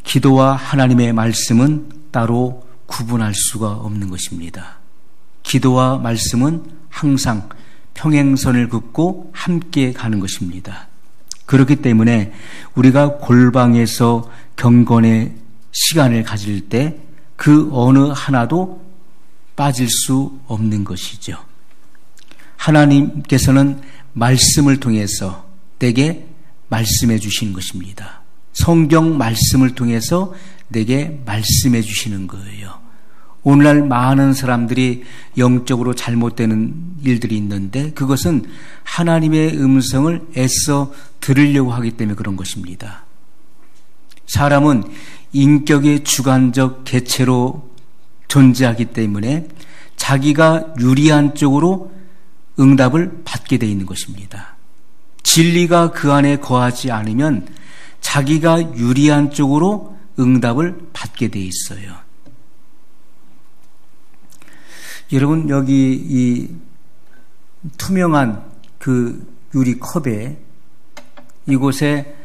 기도와 하나님의 말씀은 따로 구분할 수가 없는 것입니다. 기도와 말씀은 항상 평행선을 긋고 함께 가는 것입니다. 그렇기 때문에 우리가 골방에서 경건의 시간을 가질 때 그 어느 하나도 빠질 수 없는 것이죠. 하나님께서는 말씀을 통해서 내게 말씀해 주시는 것입니다. 성경 말씀을 통해서 내게 말씀해 주시는 거예요. 오늘날 많은 사람들이 영적으로 잘못되는 일들이 있는데 그것은 하나님의 음성을 애써 들으려고 하기 때문에 그런 것입니다. 사람은 인격의 주관적 개체로 존재하기 때문에 자기가 유리한 쪽으로 응답을 받게 되어 있는 것입니다. 진리가 그 안에 거하지 않으면 자기가 유리한 쪽으로 응답을 받게 되어 있어요. 여러분, 여기 이 투명한 그 유리컵에 이곳에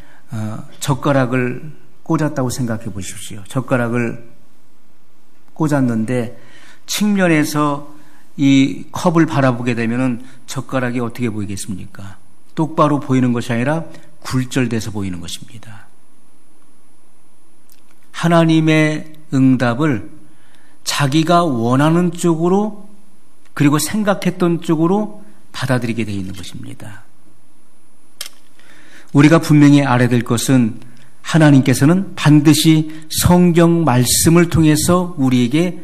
젓가락을 꽂았다고 생각해 보십시오. 젓가락을 꽂았는데 측면에서 이 컵을 바라보게 되면은 젓가락이 어떻게 보이겠습니까? 똑바로 보이는 것이 아니라 굴절돼서 보이는 것입니다. 하나님의 응답을 자기가 원하는 쪽으로 그리고 생각했던 쪽으로 받아들이게 되어 있는 것입니다. 우리가 분명히 알아야 될 것은 하나님께서는 반드시 성경 말씀을 통해서 우리에게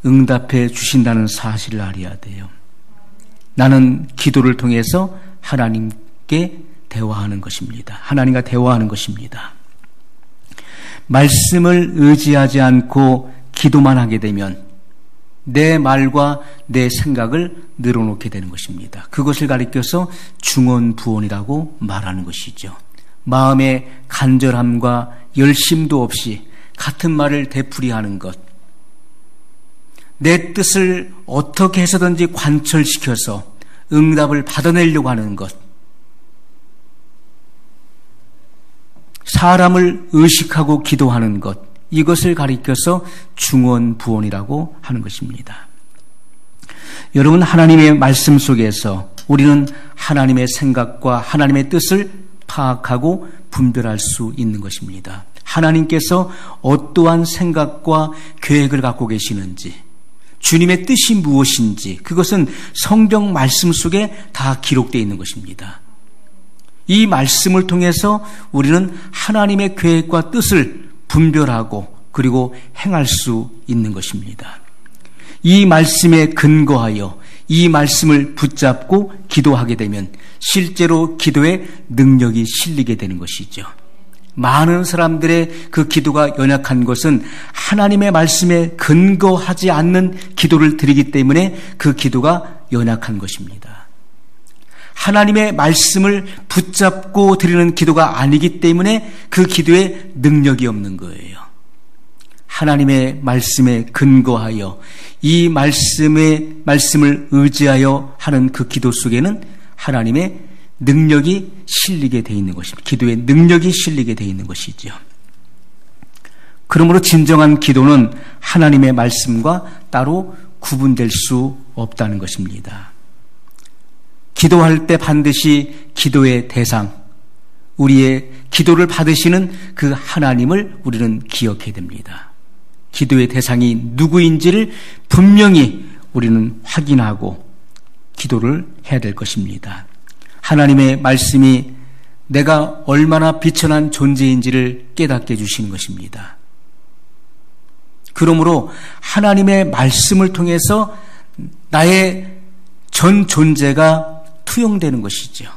응답해 주신다는 사실을 알아야 돼요. 나는 기도를 통해서 하나님께 대화하는 것입니다. 하나님과 대화하는 것입니다. 말씀을 의지하지 않고 기도만 하게 되면 내 말과 내 생각을 늘어놓게 되는 것입니다. 그것을 가리켜서 중언부언이라고 말하는 것이죠. 마음의 간절함과 열심도 없이 같은 말을 되풀이하는 것, 내 뜻을 어떻게 해서든지 관철시켜서 응답을 받아내려고 하는 것, 사람을 의식하고 기도하는 것, 이것을 가리켜서 중언부언이라고 하는 것입니다. 여러분, 하나님의 말씀 속에서 우리는 하나님의 생각과 하나님의 뜻을 파악하고 분별할 수 있는 것입니다. 하나님께서 어떠한 생각과 계획을 갖고 계시는지, 주님의 뜻이 무엇인지 그것은 성경 말씀 속에 다 기록되어 있는 것입니다. 이 말씀을 통해서 우리는 하나님의 계획과 뜻을 분별하고 그리고 행할 수 있는 것입니다. 이 말씀에 근거하여 이 말씀을 붙잡고 기도하게 되면 실제로 기도에 능력이 실리게 되는 것이죠. 많은 사람들의 그 기도가 연약한 것은 하나님의 말씀에 근거하지 않는 기도를 드리기 때문에 그 기도가 연약한 것입니다. 하나님의 말씀을 붙잡고 드리는 기도가 아니기 때문에 그 기도에 능력이 없는 거예요. 하나님의 말씀에 근거하여 이 말씀을 의지하여 하는 그 기도 속에는 하나님의 능력이 실리게 되어 있는 것입니다. 기도의 능력이 실리게 되어 있는 것이죠. 그러므로 진정한 기도는 하나님의 말씀과 따로 구분될 수 없다는 것입니다. 기도할 때 반드시 기도의 대상, 우리의 기도를 받으시는 그 하나님을 우리는 기억해야 됩니다. 기도의 대상이 누구인지를 분명히 우리는 확인하고 기도를 해야 될 것입니다. 하나님의 말씀이 내가 얼마나 비천한 존재인지를 깨닫게 해주시는 것입니다. 그러므로 하나님의 말씀을 통해서 나의 전 존재가 투영되는 것이죠.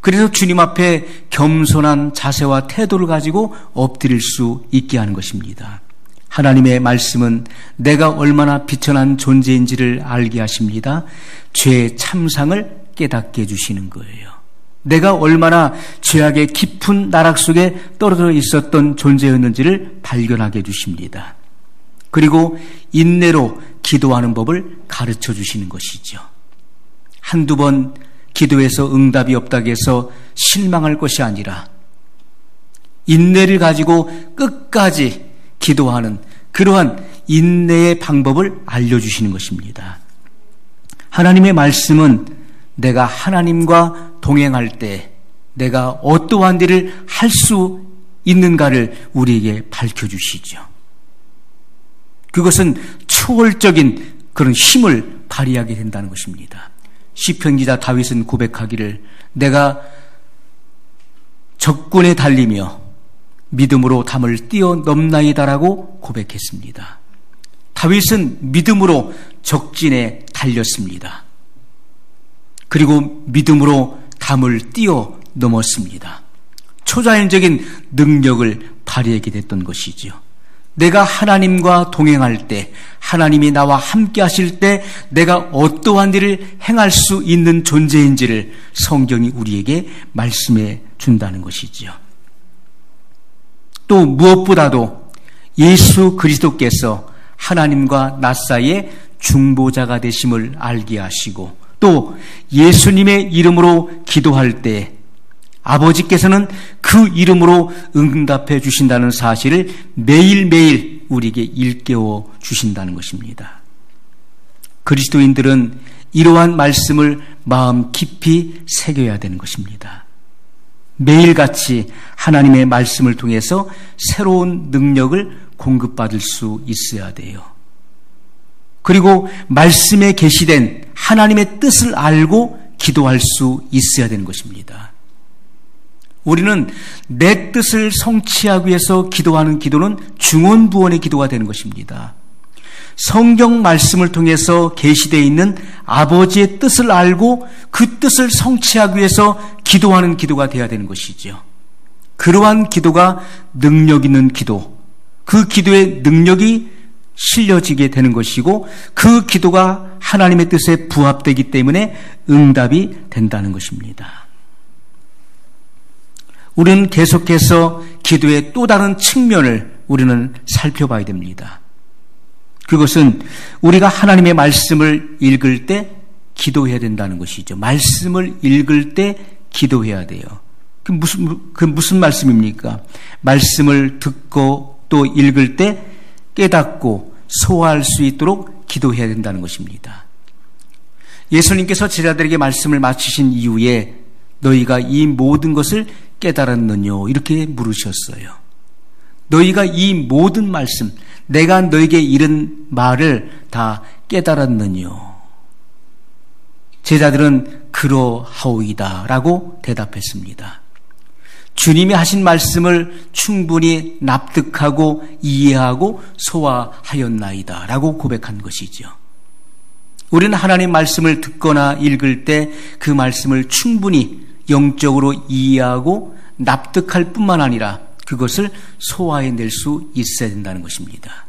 그래서 주님 앞에 겸손한 자세와 태도를 가지고 엎드릴 수 있게 하는 것입니다. 하나님의 말씀은 내가 얼마나 비천한 존재인지를 알게 하십니다. 죄의 참상을 깨닫게 해주시는 거예요. 내가 얼마나 죄악의 깊은 나락 속에 떨어져 있었던 존재였는지를 발견하게 해주십니다. 그리고 인내로 기도하는 법을 가르쳐 주시는 것이죠. 한두 번 기도해서 응답이 없다고 해서 실망할 것이 아니라 인내를 가지고 끝까지 기도하는 그러한 인내의 방법을 알려주시는 것입니다. 하나님의 말씀은 내가 하나님과 동행할 때 내가 어떠한 일을 할 수 있는가를 우리에게 밝혀주시죠. 그것은 초월적인 그런 힘을 발휘하게 된다는 것입니다. 시편 기자 다윗은 고백하기를 내가 적군에 달리며 믿음으로 담을 뛰어넘나이다라고 고백했습니다. 다윗은 믿음으로 적진에 달렸습니다. 그리고 믿음으로 담을 뛰어넘었습니다. 초자연적인 능력을 발휘하게 됐던 것이지요. 내가 하나님과 동행할 때, 하나님이 나와 함께 하실 때 내가 어떠한 일을 행할 수 있는 존재인지를 성경이 우리에게 말씀해 준다는 것이지요. 또 무엇보다도 예수 그리스도께서 하나님과 나 사이에 중보자가 되심을 알게 하시고 또 예수님의 이름으로 기도할 때 아버지께서는 그 이름으로 응답해 주신다는 사실을 매일매일 우리에게 일깨워 주신다는 것입니다. 그리스도인들은 이러한 말씀을 마음 깊이 새겨야 되는 것입니다. 매일같이 하나님의 말씀을 통해서 새로운 능력을 공급받을 수 있어야 돼요. 그리고 말씀에 계시된 하나님의 뜻을 알고 기도할 수 있어야 되는 것입니다. 우리는 내 뜻을 성취하기 위해서 기도하는 기도는 중언부언의 기도가 되는 것입니다. 성경 말씀을 통해서 계시되어 있는 아버지의 뜻을 알고 그 뜻을 성취하기 위해서 기도하는 기도가 되어야 되는 것이죠. 그러한 기도가 능력 있는 기도, 그 기도의 능력이 실려지게 되는 것이고 그 기도가 하나님의 뜻에 부합되기 때문에 응답이 된다는 것입니다. 우리는 계속해서 기도의 또 다른 측면을 우리는 살펴봐야 됩니다. 그것은 우리가 하나님의 말씀을 읽을 때 기도해야 된다는 것이죠. 말씀을 읽을 때 기도해야 돼요. 그 무슨 말씀입니까? 말씀을 듣고 또 읽을 때 깨닫고 소화할 수 있도록 기도해야 된다는 것입니다. 예수님께서 제자들에게 말씀을 마치신 이후에 너희가 이 모든 것을 깨달았느뇨? 이렇게 물으셨어요. 너희가 이 모든 말씀, 내가 너에게 이른 말을 다 깨달았느뇨? 제자들은 그러하오이다 라고 대답했습니다. 주님이 하신 말씀을 충분히 납득하고 이해하고 소화하였나이다 라고 고백한 것이죠. 우리는 하나님 말씀을 듣거나 읽을 때 그 말씀을 충분히 영적으로 이해하고 납득할 뿐만 아니라 그것을 소화해낼 수 있어야 된다는 것입니다.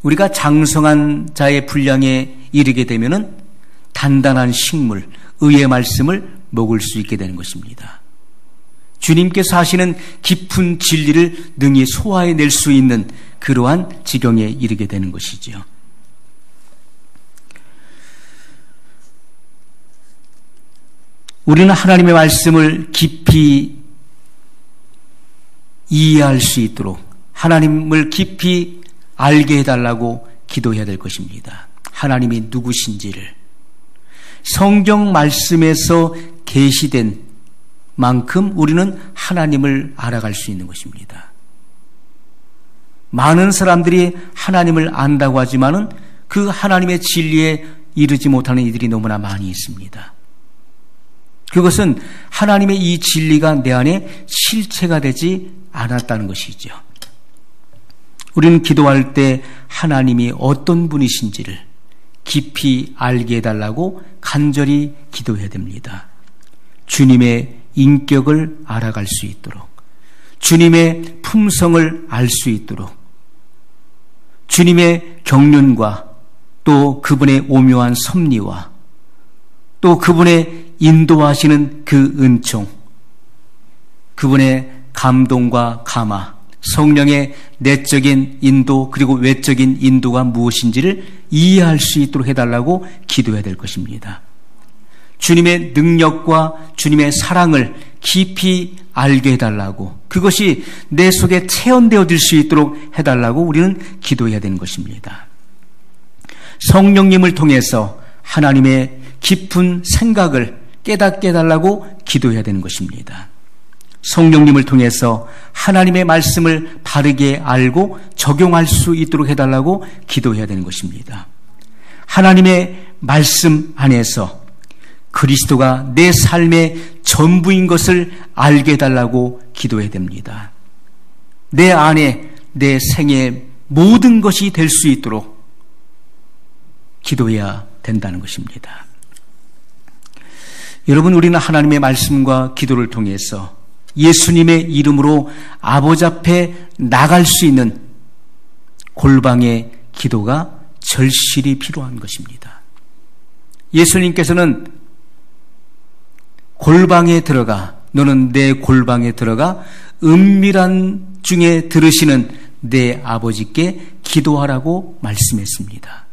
우리가 장성한 자의 분량에 이르게 되면은 단단한 식물, 의의 말씀을 먹을 수 있게 되는 것입니다. 주님께서 하시는 깊은 진리를 능히 소화해낼 수 있는 그러한 지경에 이르게 되는 것이지요. 우리는 하나님의 말씀을 깊이 이해할 수 있도록 하나님을 깊이 알게 해달라고 기도해야 될 것입니다. 하나님이 누구신지를 성경 말씀에서 계시된 만큼 우리는 하나님을 알아갈 수 있는 것입니다. 많은 사람들이 하나님을 안다고 하지만은 그 하나님의 진리에 이르지 못하는 이들이 너무나 많이 있습니다. 그것은 하나님의 이 진리가 내 안에 실체가 되지 않았다는 것이죠. 우리는 기도할 때 하나님이 어떤 분이신지를 깊이 알게 해달라고 간절히 기도해야 됩니다. 주님의 인격을 알아갈 수 있도록, 주님의 품성을 알 수 있도록, 주님의 경륜과 또 그분의 오묘한 섭리와 또 그분의 인도하시는 그 은총, 그분의 감동과 감화, 성령의 내적인 인도 그리고 외적인 인도가 무엇인지를 이해할 수 있도록 해달라고 기도해야 될 것입니다. 주님의 능력과 주님의 사랑을 깊이 알게 해달라고, 그것이 내 속에 체험되어질 수 있도록 해달라고 우리는 기도해야 되는 것입니다. 성령님을 통해서 하나님의 깊은 생각을 깨닫게 해달라고 기도해야 되는 것입니다. 성령님을 통해서 하나님의 말씀을 바르게 알고 적용할 수 있도록 해달라고 기도해야 되는 것입니다. 하나님의 말씀 안에서 그리스도가 내 삶의 전부인 것을 알게 해달라고 기도해야 됩니다. 내 안에 내 생의 모든 것이 될 수 있도록 기도해야 된다는 것입니다. 여러분, 우리는 하나님의 말씀과 기도를 통해서 예수님의 이름으로 아버지 앞에 나갈 수 있는 골방의 기도가 절실히 필요한 것입니다. 예수님께서는 골방에 들어가, 너는 내 골방에 들어가 은밀한 중에 들으시는 내 아버지께 기도하라고 말씀했습니다.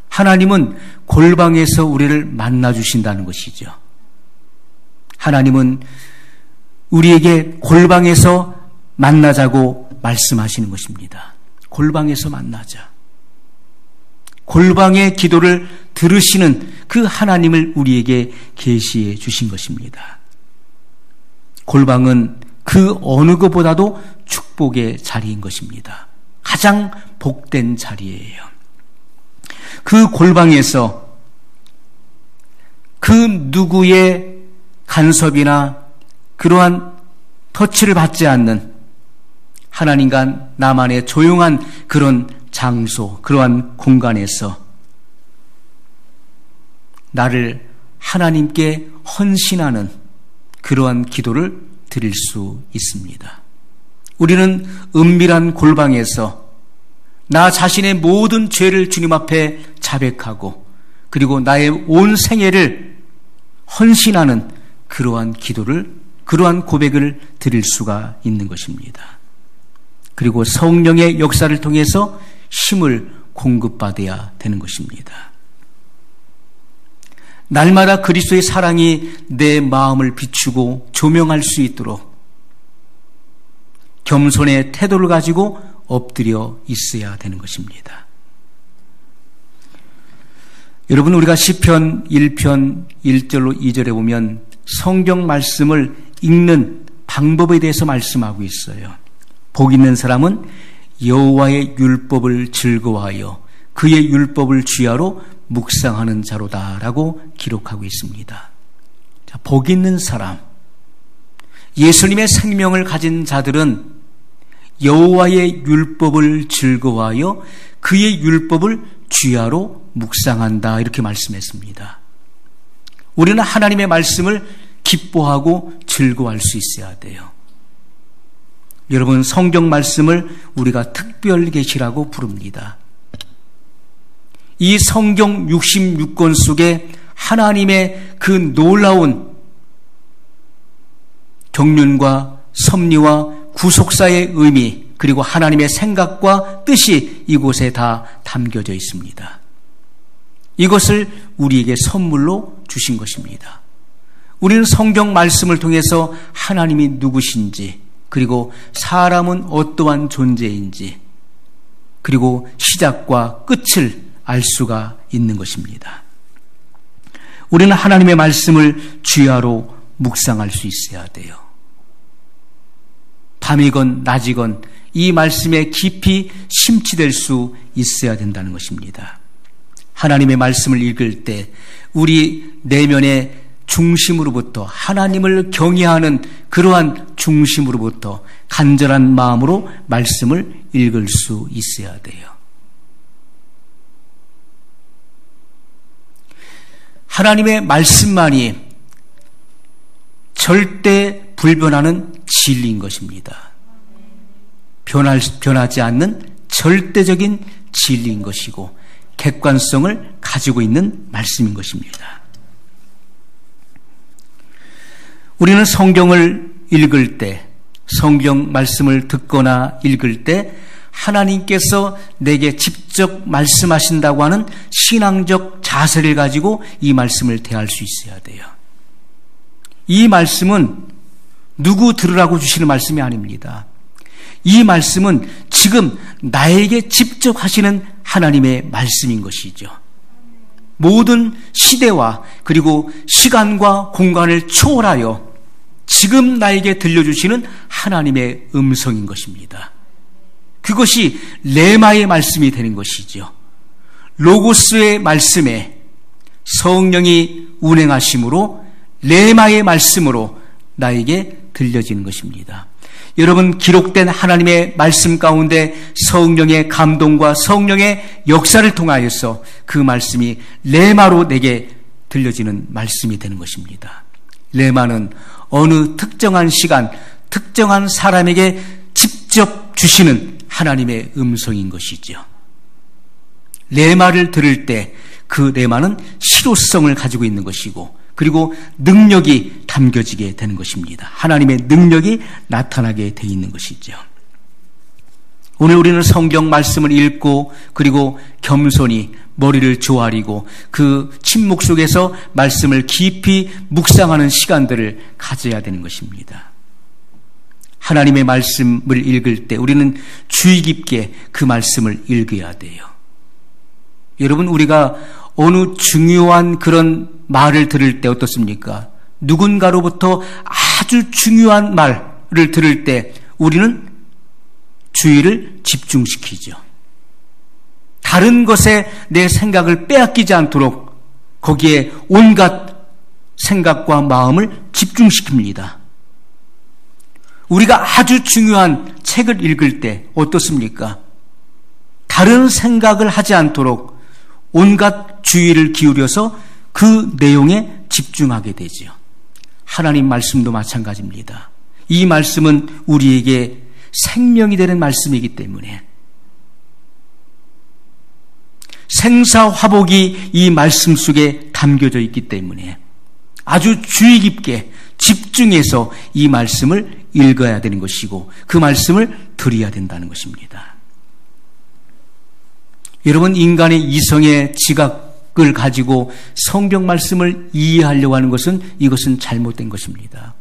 하나님은 골방에서 우리를 만나주신다는 것이죠. 하나님은 우리에게 골방에서 만나자고 말씀하시는 것입니다. 골방에서 만나자. 골방의 기도를 들으시는 그 하나님을 우리에게 계시해 주신 것입니다. 골방은 그 어느 것보다도 축복의 자리인 것입니다. 가장 복된 자리예요. 그 골방에서 그 누구의 간섭이나 그러한 터치를 받지 않는 하나님과 나만의 조용한 그런 장소, 그러한 공간에서 나를 하나님께 헌신하는 그러한 기도를 드릴 수 있습니다. 우리는 은밀한 골방에서 나 자신의 모든 죄를 주님 앞에 자백하고 그리고 나의 온 생애를 헌신하는 그러한 기도를, 그러한 고백을 드릴 수가 있는 것입니다. 그리고 성령의 역사를 통해서 힘을 공급받아야 되는 것입니다. 날마다 그리스도의 사랑이 내 마음을 비추고 조명할 수 있도록 겸손의 태도를 가지고 엎드려 있어야 되는 것입니다. 여러분, 우리가 시편 1편 1절로 2절에 보면 성경 말씀을 읽는 방법에 대해서 말씀하고 있어요. 복 있는 사람은 여호와의 율법을 즐거워하여 그의 율법을 주야로 묵상하는 자로다라고 기록하고 있습니다. 자, 복 있는 사람, 예수님의 생명을 가진 자들은 여호와의 율법을 즐거워하여 그의 율법을 주야로 묵상한다, 이렇게 말씀했습니다. 우리는 하나님의 말씀을 기뻐하고 즐거워할 수 있어야 돼요. 여러분, 성경 말씀을 우리가 특별 계시라고 부릅니다. 이 성경 66권 속에 하나님의 그 놀라운 경륜과 섭리와 구속사의 의미, 그리고 하나님의 생각과 뜻이 이곳에 다 담겨져 있습니다. 이것을 우리에게 선물로 주신 것입니다. 우리는 성경 말씀을 통해서 하나님이 누구신지, 그리고 사람은 어떠한 존재인지, 그리고 시작과 끝을 알 수가 있는 것입니다. 우리는 하나님의 말씀을 주야로 묵상할 수 있어야 돼요. 밤이건 낮이건 이 말씀에 깊이 심취될 수 있어야 된다는 것입니다. 하나님의 말씀을 읽을 때 우리 내면의 중심으로부터, 하나님을 경외하는 그러한 중심으로부터 간절한 마음으로 말씀을 읽을 수 있어야 돼요. 하나님의 말씀만이 절대 불변하는 진리인 것입니다. 변하지 않는 절대적인 진리인 것이고 객관성을 가지고 있는 말씀인 것입니다. 우리는 성경을 읽을 때, 성경 말씀을 듣거나 읽을 때 하나님께서 내게 직접 말씀하신다고 하는 신앙적 자세를 가지고 이 말씀을 대할 수 있어야 돼요. 이 말씀은 누구 들으라고 주시는 말씀이 아닙니다. 이 말씀은 지금 나에게 직접 하시는 하나님의 말씀인 것이죠. 모든 시대와 그리고 시간과 공간을 초월하여 지금 나에게 들려주시는 하나님의 음성인 것입니다. 그것이 레마의 말씀이 되는 것이죠. 로고스의 말씀에 성령이 운행하심으로 레마의 말씀으로 나에게 들려지는 것입니다. 여러분, 기록된 하나님의 말씀 가운데 성령의 감동과 성령의 역사를 통하여서 그 말씀이 레마로 내게 들려지는 말씀이 되는 것입니다. 레마는 어느 특정한 시간, 특정한 사람에게 직접 주시는 하나님의 음성인 것이죠. 레마를 들을 때 그 레마는 실효성을 가지고 있는 것이고 그리고 능력이 담겨지게 되는 것입니다. 하나님의 능력이 나타나게 되어 있는 것이죠. 오늘 우리는 성경 말씀을 읽고 그리고 겸손히 머리를 조아리고 그 침묵 속에서 말씀을 깊이 묵상하는 시간들을 가져야 되는 것입니다. 하나님의 말씀을 읽을 때 우리는 주의 깊게 그 말씀을 읽어야 돼요. 여러분, 우리가 어느 중요한 그런 말을 들을 때 어떻습니까? 누군가로부터 아주 중요한 말을 들을 때 우리는 주의를 집중시키죠. 다른 것에 내 생각을 빼앗기지 않도록 거기에 온갖 생각과 마음을 집중시킵니다. 우리가 아주 중요한 책을 읽을 때 어떻습니까? 다른 생각을 하지 않도록 온갖 주의를 기울여서 그 내용에 집중하게 되지요. 하나님 말씀도 마찬가지입니다. 이 말씀은 우리에게 생명이 되는 말씀이기 때문에 생사화복이 이 말씀 속에 담겨져 있기 때문에 아주 주의 깊게 집중해서 이 말씀을 읽어야 되는 것이고 그 말씀을 들어야 된다는 것입니다. 여러분, 인간의 이성의 지각을 가지고 성경 말씀을 이해하려고 하는 것은 이것은 잘못된 것입니다.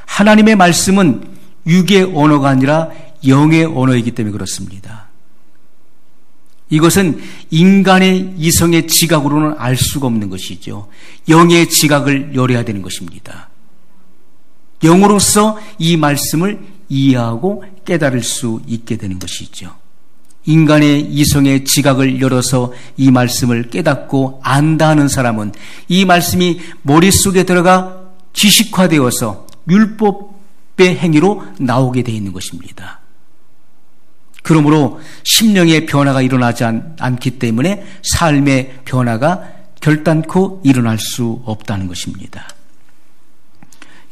하나님의 말씀은 육의 언어가 아니라 영의 언어이기 때문에 그렇습니다. 이것은 인간의 이성의 지각으로는 알 수가 없는 것이죠. 영의 지각을 열어야 되는 것입니다. 영으로서 이 말씀을 이해하고 깨달을 수 있게 되는 것이죠. 인간의 이성의 지각을 열어서 이 말씀을 깨닫고 안다 하는 사람은 이 말씀이 머릿속에 들어가 지식화되어서 율법의 행위로 나오게 되어 있는 것입니다. 그러므로 심령의 변화가 일어나지 않기 때문에 삶의 변화가 결단코 일어날 수 없다는 것입니다.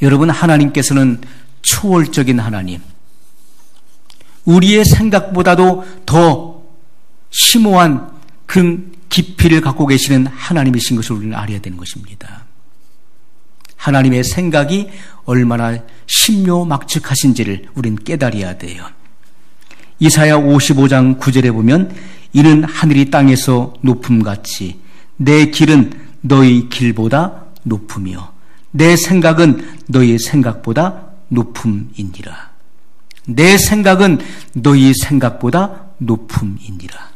여러분, 하나님께서는 초월적인 하나님, 우리의 생각보다도 더 심오한 그 깊이를 갖고 계시는 하나님이신 것을 우리는 알아야 되는 것입니다. 하나님의 생각이 얼마나 신묘막측하신지를 우리는 깨달아야 돼요. 이사야 55장 9절에 보면 이는 하늘이 땅에서 높음같이 내 길은 너희 길보다 높으며 내 생각은 너희 생각보다 높음이니라. 내 생각은 너희 생각보다 높음이니라.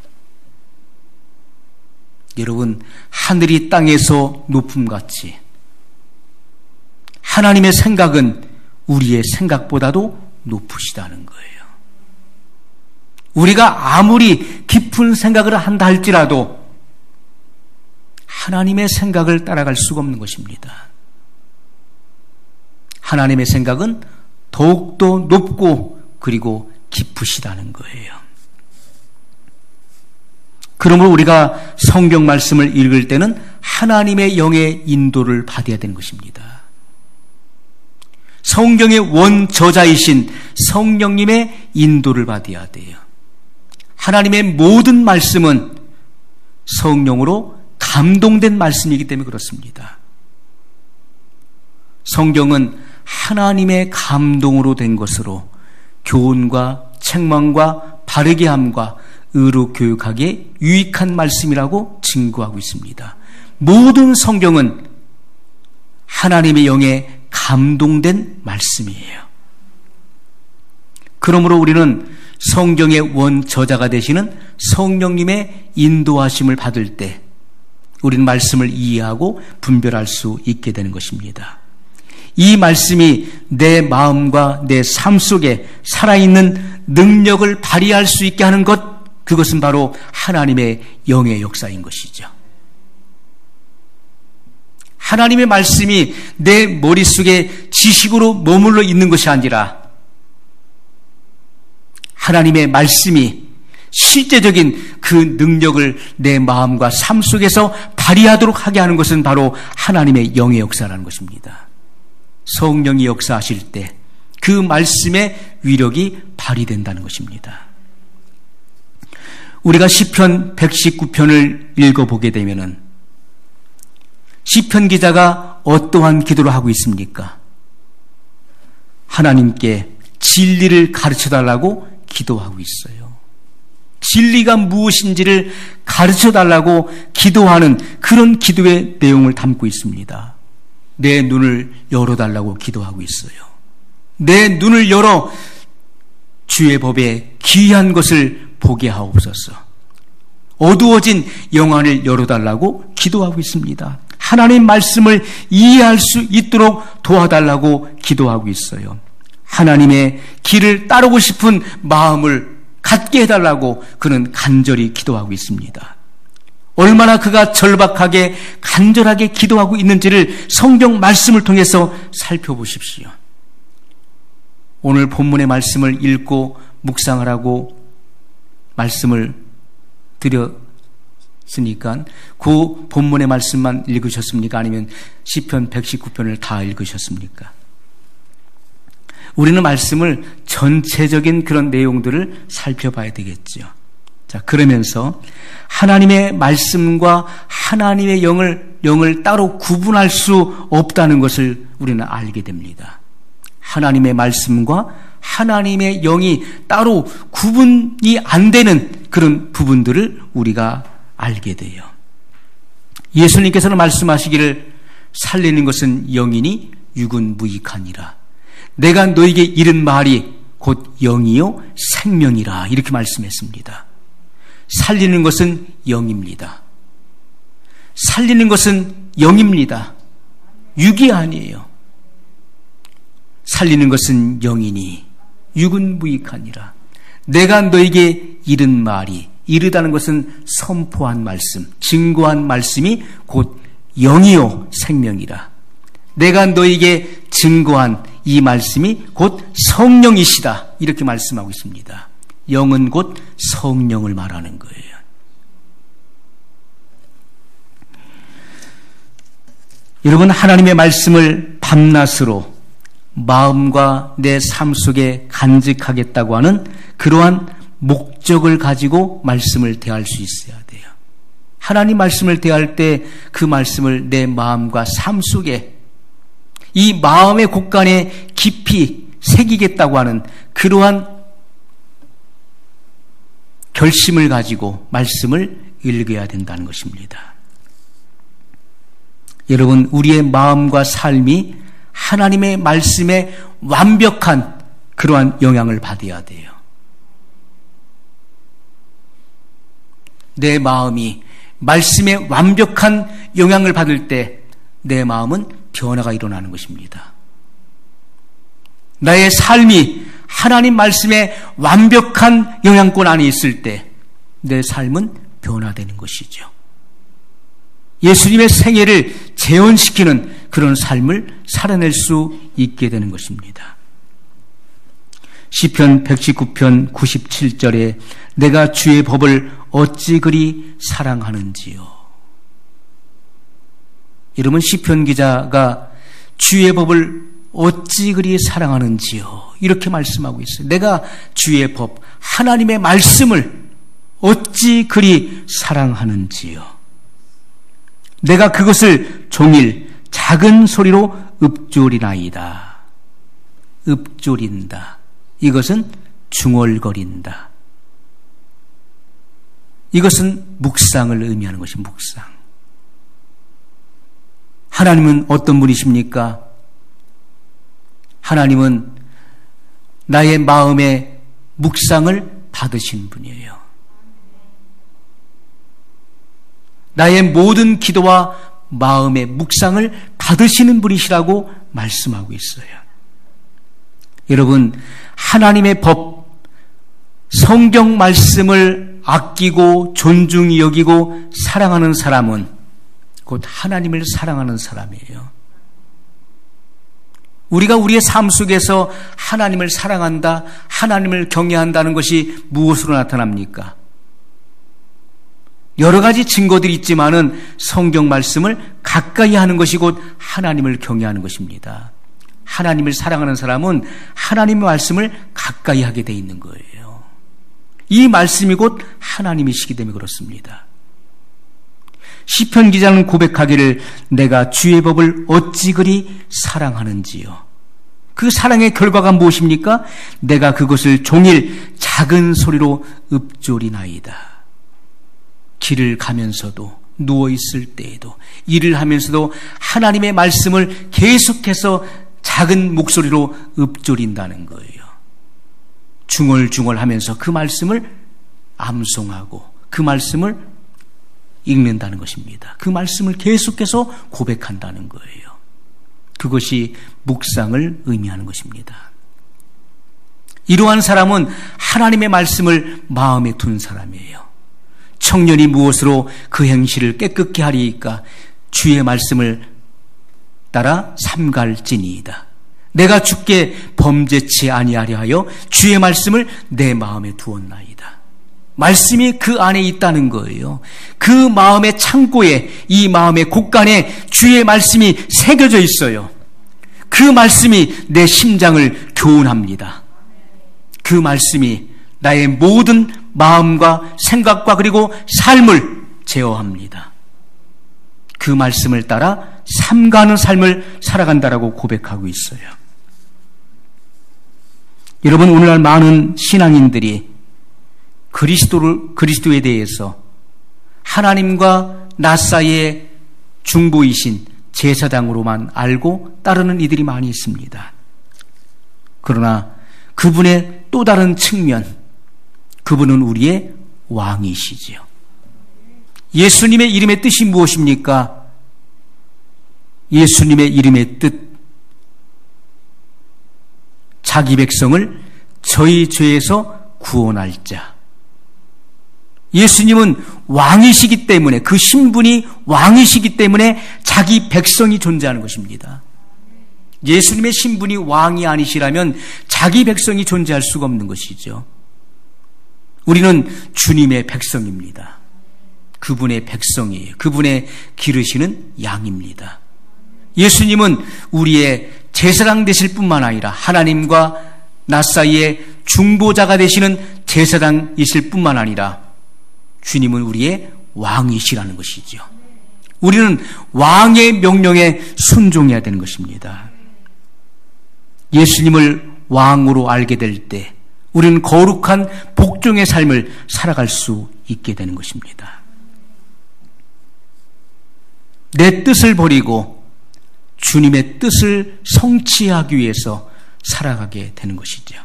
여러분, 하늘이 땅에서 높음같이 하나님의 생각은 우리의 생각보다도 높으시다는 거예요. 우리가 아무리 깊은 생각을 한다 할지라도 하나님의 생각을 따라갈 수가 없는 것입니다. 하나님의 생각은 더욱더 높고 그리고 깊으시다는 거예요. 그러므로 우리가 성경 말씀을 읽을 때는 하나님의 영의 인도를 받아야 되는 것입니다. 성경의 원저자이신 성령님의 인도를 받아야 돼요. 하나님의 모든 말씀은 성령으로 감동된 말씀이기 때문에 그렇습니다. 성경은 하나님의 감동으로 된 것으로 교훈과 책망과 바르게 함과 의로 교육하기에 유익한 말씀이라고 증거하고 있습니다. 모든 성경은 하나님의 영에 감동된 말씀이에요. 그러므로 우리는 성경의 원저자가 되시는 성령님의 인도하심을 받을 때 우리는 말씀을 이해하고 분별할 수 있게 되는 것입니다. 이 말씀이 내 마음과 내 삶 속에 살아있는 능력을 발휘할 수 있게 하는 것, 그것은 바로 하나님의 영의 역사인 것이죠. 하나님의 말씀이 내 머릿속에 지식으로 머물러 있는 것이 아니라 하나님의 말씀이 실제적인 그 능력을 내 마음과 삶 속에서 발휘하도록 하게 하는 것은 바로 하나님의 영의 역사라는 것입니다. 성령이 역사하실 때 그 말씀의 위력이 발휘된다는 것입니다. 우리가 시편 119편을 읽어보게 되면은 시편 기자가 어떠한 기도를 하고 있습니까? 하나님께 진리를 가르쳐달라고 기도하고 있어요. 진리가 무엇인지를 가르쳐달라고 기도하는 그런 기도의 내용을 담고 있습니다. 내 눈을 열어달라고 기도하고 있어요. 내 눈을 열어 주의 법에 귀한 것을 보게 하옵소서. 어두워진 영안을 열어달라고 기도하고 있습니다. 하나님 말씀을 이해할 수 있도록 도와달라고 기도하고 있어요. 하나님의 길을 따르고 싶은 마음을 갖게 해달라고 그는 간절히 기도하고 있습니다. 얼마나 그가 절박하게 간절하게 기도하고 있는지를 성경 말씀을 통해서 살펴보십시오. 오늘 본문의 말씀을 읽고 묵상을 하고 말씀을 드렸으니까 그 본문의 말씀만 읽으셨습니까? 아니면 시편 119편을 다 읽으셨습니까? 우리는 말씀을 전체적인 그런 내용들을 살펴봐야 되겠죠. 자, 그러면서 하나님의 말씀과 하나님의 영을 따로 구분할 수 없다는 것을 우리는 알게 됩니다. 하나님의 말씀과 하나님의 영이 따로 구분이 안 되는 그런 부분들을 우리가 알게 돼요. 예수님께서는 말씀하시기를 살리는 것은 영이니 육은 무익하니라. 내가 너에게 이른 말이 곧 영이요 생명이라 이렇게 말씀했습니다. 살리는 것은 영입니다. 살리는 것은 영입니다. 육이 아니에요. 살리는 것은 영이니 육은 무익하니라. 내가 너에게 이른 말이, 이르다는 것은 선포한 말씀, 증거한 말씀이 곧 영이요 생명이라. 내가 너에게 증거한 이 말씀이 곧 성령이시다 이렇게 말씀하고 있습니다. 영은 곧 성령을 말하는 거예요. 여러분, 하나님의 말씀을 밤낮으로 마음과 내 삶 속에 간직하겠다고 하는 그러한 목적을 가지고 말씀을 대할 수 있어야 돼요. 하나님 말씀을 대할 때 그 말씀을 내 마음과 삶 속에 이 마음의 곳간에 깊이 새기겠다고 하는 그러한 결심을 가지고 말씀을 읽어야 된다는 것입니다. 여러분, 우리의 마음과 삶이 하나님의 말씀에 완벽한 그러한 영향을 받아야 돼요. 내 마음이 말씀에 완벽한 영향을 받을 때 내 마음은 변화가 일어나는 것입니다. 나의 삶이 하나님 말씀에 완벽한 영향권 안에 있을 때 내 삶은 변화되는 것이죠. 예수님의 생애를 재현시키는 그런 삶을 살아낼 수 있게 되는 것입니다. 시편 119편 97절에 내가 주의 법을 어찌 그리 사랑하는지요. 여러분, 시편 기자가 주의 법을 어찌 그리 사랑하는지요 이렇게 말씀하고 있어요. 내가 주의 법, 하나님의 말씀을 어찌 그리 사랑하는지요. 내가 그것을 종일 작은 소리로 읊조리나이다. 읊조린다. 이것은 중얼거린다. 이것은 묵상을 의미하는 것이 묵상. 하나님은 어떤 분이십니까? 하나님은 나의 마음의 묵상을 받으신 분이에요. 나의 모든 기도와 마음의 묵상을 받으시는 분이시라고 말씀하고 있어요. 여러분, 하나님의 법, 성경 말씀을 아끼고 존중히 여기고 사랑하는 사람은 곧 하나님을 사랑하는 사람이에요. 우리가 우리의 삶 속에서 하나님을 사랑한다, 하나님을 경외한다는 것이 무엇으로 나타납니까? 여러 가지 증거들이 있지만은 성경 말씀을 가까이 하는 것이 곧 하나님을 경외하는 것입니다. 하나님을 사랑하는 사람은 하나님의 말씀을 가까이 하게 돼 있는 거예요. 이 말씀이 곧 하나님이시기 때문에 그렇습니다. 시편 기자는 고백하기를 내가 주의 법을 어찌 그리 사랑하는지요. 그 사랑의 결과가 무엇입니까? 내가 그것을 종일 작은 소리로 읊조리나이다. 길을 가면서도 누워있을 때에도 일을 하면서도 하나님의 말씀을 계속해서 작은 목소리로 읊조린다는 거예요. 중얼중얼하면서 그 말씀을 암송하고 그 말씀을 읽는다는 것입니다. 그 말씀을 계속해서 고백한다는 거예요. 그것이 묵상을 의미하는 것입니다. 이러한 사람은 하나님의 말씀을 마음에 둔 사람이에요. 청년이 무엇으로 그 행실을 깨끗게 하리이까? 주의 말씀을 따라 삼갈지니이다. 내가 주께 범죄치 아니하려 하여 주의 말씀을 내 마음에 두었나이다. 말씀이 그 안에 있다는 거예요. 그 마음의 창고에, 이 마음의 곳간에 주의 말씀이 새겨져 있어요. 그 말씀이 내 심장을 교훈합니다. 그 말씀이 나의 모든 마음과 생각과 그리고 삶을 제어합니다. 그 말씀을 따라 삼가는 삶을 살아간다라고 고백하고 있어요. 여러분, 오늘날 많은 신앙인들이 그리스도에 대해서 하나님과 나 사이의 중보이신 제사장으로만 알고 따르는 이들이 많이 있습니다. 그러나 그분의 또 다른 측면, 그분은 우리의 왕이시지요. 예수님의 이름의 뜻이 무엇입니까? 예수님의 이름의 뜻, 자기 백성을 저희 죄에서 구원할 자. 예수님은 왕이시기 때문에, 그 신분이 왕이시기 때문에 자기 백성이 존재하는 것입니다. 예수님의 신분이 왕이 아니시라면 자기 백성이 존재할 수가 없는 것이죠. 우리는 주님의 백성입니다. 그분의 백성이에요. 그분의 기르시는 양입니다. 예수님은 우리의 제사장 되실 뿐만 아니라 하나님과 나 사이의 중보자가 되시는 제사장이실 뿐만 아니라 주님은 우리의 왕이시라는 것이죠. 우리는 왕의 명령에 순종해야 되는 것입니다. 예수님을 왕으로 알게 될 때 우리는 거룩한 복종의 삶을 살아갈 수 있게 되는 것입니다. 내 뜻을 버리고 주님의 뜻을 성취하기 위해서 살아가게 되는 것이죠.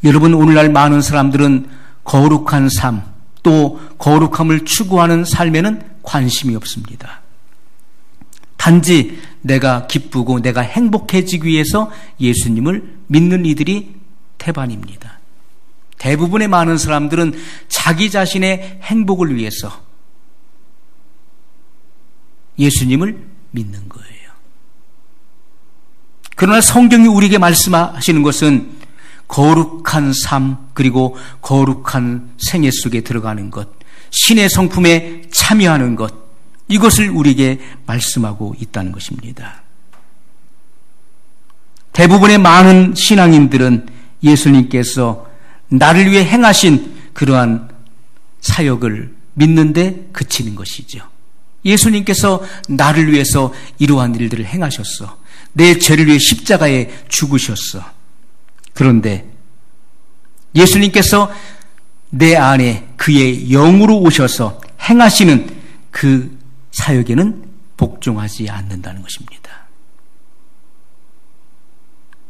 여러분, 오늘날 많은 사람들은 거룩한 삶, 또 거룩함을 추구하는 삶에는 관심이 없습니다. 단지 내가 기쁘고 내가 행복해지기 위해서 예수님을 믿는 이들이 태반입니다. 대부분의 많은 사람들은 자기 자신의 행복을 위해서 예수님을 믿는 거예요. 그러나 성경이 우리에게 말씀하시는 것은 거룩한 삶, 그리고 거룩한 생애 속에 들어가는 것, 신의 성품에 참여하는 것, 이것을 우리에게 말씀하고 있다는 것입니다. 대부분의 많은 신앙인들은 예수님께서 나를 위해 행하신 그러한 사역을 믿는데 그치는 것이죠. 예수님께서 나를 위해서 이러한 일들을 행하셨어. 내 죄를 위해 십자가에 죽으셨어. 그런데 예수님께서 내 안에 그의 영으로 오셔서 행하시는 그 사역에는 복종하지 않는다는 것입니다.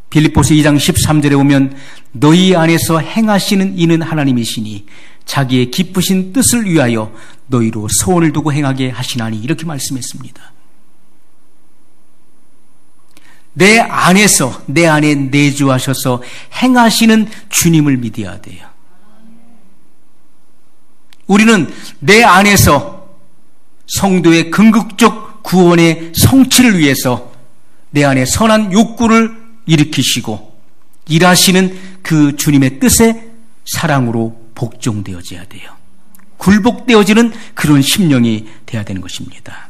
빌립보서 2장 13절에 보면 너희 안에서 행하시는 이는 하나님이시니 자기의 기쁘신 뜻을 위하여 너희로 소원을 두고 행하게 하시나니 이렇게 말씀했습니다. 내 안에서 내 안에 내주하셔서 행하시는 주님을 믿어야 돼요. 우리는 내 안에서 성도의 궁극적 구원의 성취를 위해서 내 안에 선한 욕구를 일으키시고 일하시는 그 주님의 뜻에 사랑으로 복종되어져야 돼요. 굴복되어지는 그런 심령이 되어야 되는 것입니다.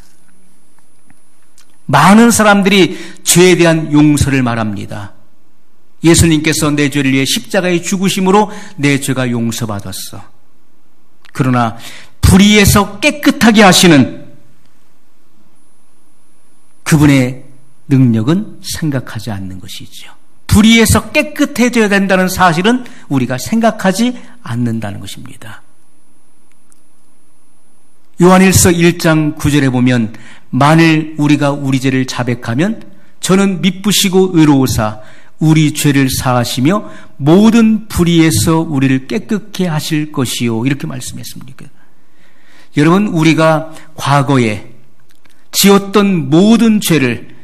많은 사람들이 죄에 대한 용서를 말합니다. 예수님께서 내 죄를 위해 십자가에 죽으심으로 내 죄가 용서받았어. 그러나 불의에서 깨끗하게 하시는 그분의 능력은 생각하지 않는 것이죠. 불의에서 깨끗해져야 된다는 사실은 우리가 생각하지 않는다는 것입니다. 요한일서 1장 9절에 보면 만일 우리가 우리 죄를 자백하면 저는 미쁘시고 의로우사 우리 죄를 사하시며 모든 불의에서 우리를 깨끗게 하실 것이요 이렇게 말씀했습니다. 여러분, 우리가 과거에 지었던 모든 죄를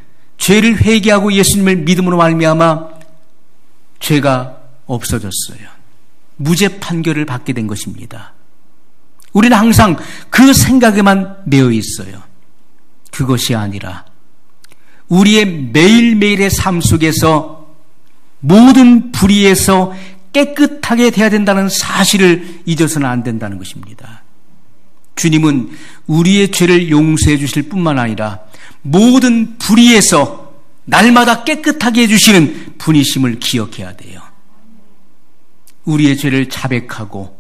회개하고 예수님을 믿음으로 말미암아 죄가 없어졌어요. 무죄 판결을 받게 된 것입니다. 우리는 항상 그 생각에만 매여 있어요. 그것이 아니라 우리의 매일매일의 삶 속에서 모든 불의에서 깨끗하게 돼야 된다는 사실을 잊어서는 안 된다는 것입니다. 주님은 우리의 죄를 용서해 주실 뿐만 아니라 모든 불의에서 날마다 깨끗하게 해주시는 분이심을 기억해야 돼요. 우리의 죄를 자백하고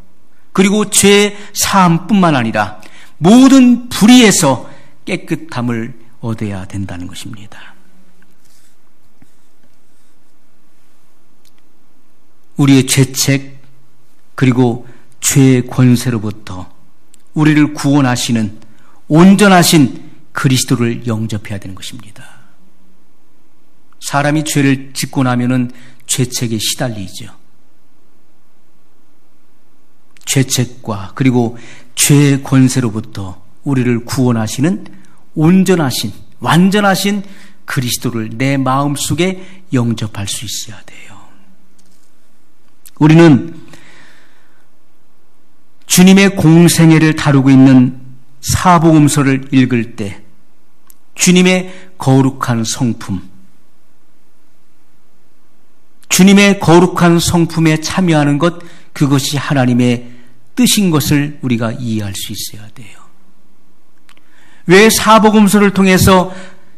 그리고 죄 사함뿐만 아니라 모든 불의에서 깨끗함을 얻어야 된다는 것입니다. 우리의 죄책 그리고 죄의 권세로부터 우리를 구원하시는 온전하신 그리스도를 영접해야 되는 것입니다. 사람이 죄를 짓고 나면은 죄책에 시달리죠. 죄책과 그리고 죄의 권세로부터 우리를 구원하시는 온전하신 완전하신 그리스도를 내 마음속에 영접할 수 있어야 돼요. 우리는 주님의 공생애를 다루고 있는 사복음서를 읽을 때 주님의 거룩한 성품, 주님의 거룩한 성품에 참여하는 것, 그것이 하나님의 뜻인 것을 우리가 이해할 수 있어야 돼요. 왜 사복음서를 통해서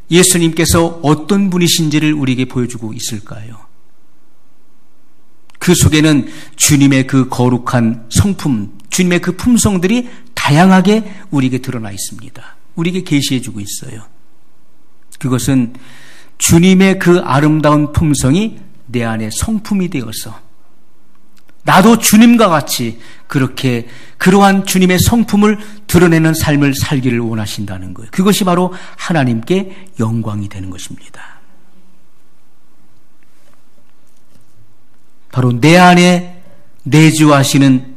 예수님께서 어떤 분이신지를 우리에게 보여주고 있을까요? 그 속에는 주님의 그 거룩한 성품, 주님의 그 품성들이 다양하게 우리에게 드러나 있습니다. 우리에게 계시해 주고 있어요. 그것은 주님의 그 아름다운 품성이 내 안에 성품이 되어서 나도 주님과 같이 그렇게 그러한 주님의 성품을 드러내는 삶을 살기를 원하신다는 거예요. 그것이 바로 하나님께 영광이 되는 것입니다. 바로 내 안에 내주하시는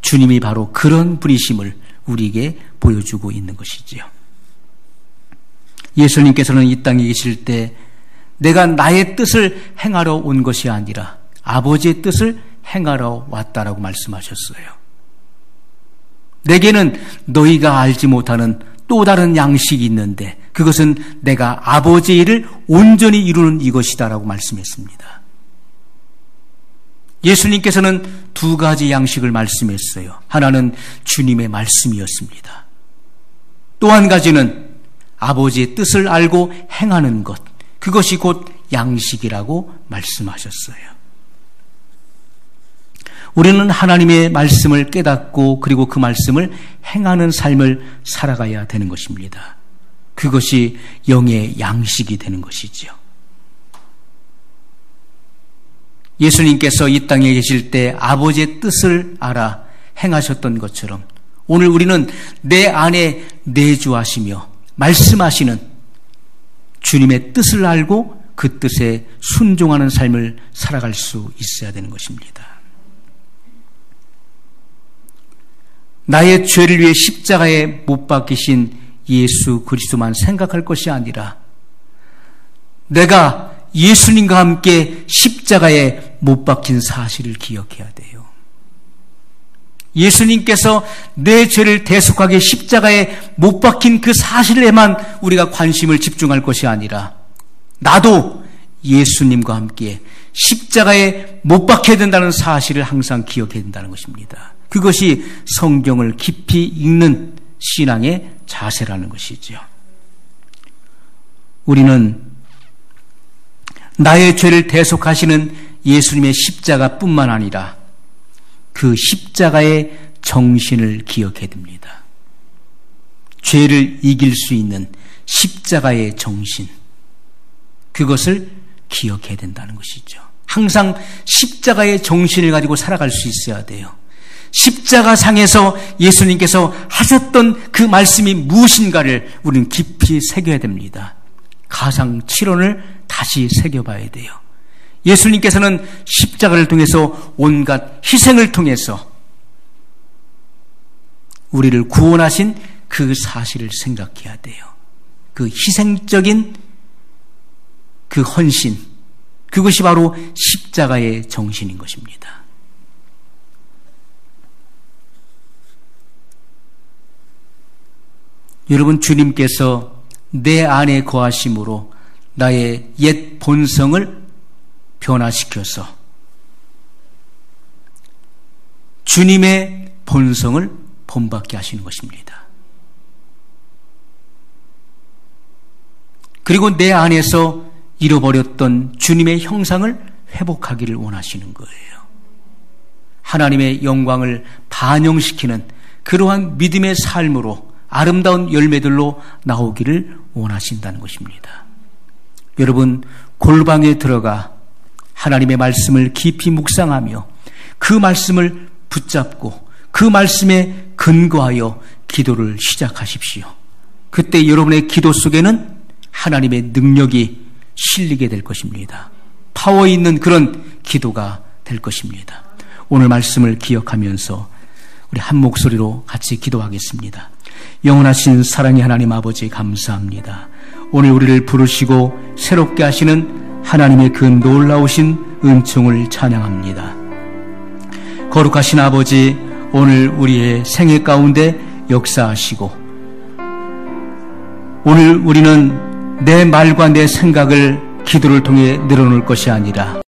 주님이 바로 그런 분이심을 우리에게 보여주고 있는 것이지요. 예수님께서는 이 땅에 계실 때 내가 나의 뜻을 행하러 온 것이 아니라 아버지의 뜻을 행하러 왔다라고 말씀하셨어요. 내게는 너희가 알지 못하는 또 다른 양식이 있는데 그것은 내가 아버지의 일을 온전히 이루는 이것이다라고 말씀했습니다. 예수님께서는 두 가지 양식을 말씀했어요. 하나는 주님의 말씀이었습니다. 또 한 가지는 아버지의 뜻을 알고 행하는 것, 그것이 곧 양식이라고 말씀하셨어요. 우리는 하나님의 말씀을 깨닫고 그리고 그 말씀을 행하는 삶을 살아가야 되는 것입니다. 그것이 영의 양식이 되는 것이지요. 예수님께서 이 땅에 계실 때 아버지의 뜻을 알아 행하셨던 것처럼 오늘 우리는 내 안에 내주하시며 말씀하시는 주님의 뜻을 알고 그 뜻에 순종하는 삶을 살아갈 수 있어야 되는 것입니다. 나의 죄를 위해 십자가에 못 박히신 예수 그리스도만 생각할 것이 아니라 내가 예수님과 함께 십자가에 못 박힌 사실을 기억해야 돼요. 예수님께서 내 죄를 대속하게 십자가에 못 박힌 그 사실에만 우리가 관심을 집중할 것이 아니라 나도 예수님과 함께 십자가에 못 박혀야 된다는 사실을 항상 기억해야 된다는 것입니다. 그것이 성경을 깊이 읽는 신앙의 자세라는 것이죠. 우리는 나의 죄를 대속하시는 예수님의 십자가뿐만 아니라 그 십자가의 정신을 기억해야 됩니다. 죄를 이길 수 있는 십자가의 정신, 그것을 기억해야 된다는 것이죠. 항상 십자가의 정신을 가지고 살아갈 수 있어야 돼요. 십자가상에서 예수님께서 하셨던 그 말씀이 무엇인가를 우리는 깊이 새겨야 됩니다. 가상칠언을 다시 새겨봐야 돼요. 예수님께서는 십자가를 통해서 온갖 희생을 통해서 우리를 구원하신 그 사실을 생각해야 돼요. 그 희생적인 그 헌신, 그것이 바로 십자가의 정신인 것입니다. 여러분, 주님께서 내 안에 거하심으로 나의 옛 본성을 변화시켜서 주님의 본성을 본받게 하시는 것입니다. 그리고 내 안에서 잃어버렸던 주님의 형상을 회복하기를 원하시는 거예요. 하나님의 영광을 반영시키는 그러한 믿음의 삶으로 아름다운 열매들로 나오기를 원하신다는 것입니다. 여러분, 골방에 들어가 하나님의 말씀을 깊이 묵상하며 그 말씀을 붙잡고 그 말씀에 근거하여 기도를 시작하십시오. 그때 여러분의 기도 속에는 하나님의 능력이 실리게 될 것입니다. 파워 있는 그런 기도가 될 것입니다. 오늘 말씀을 기억하면서 우리 한 목소리로 같이 기도하겠습니다. 영원하신 사랑의 하나님 아버지, 감사합니다. 오늘 우리를 부르시고 새롭게 하시는 하나님의 그 놀라우신 은총을 찬양합니다. 거룩하신 아버지, 오늘 우리의 생애 가운데 역사하시고 오늘 우리는 내 말과 내 생각을 기도를 통해 늘어놓을 것이 아니라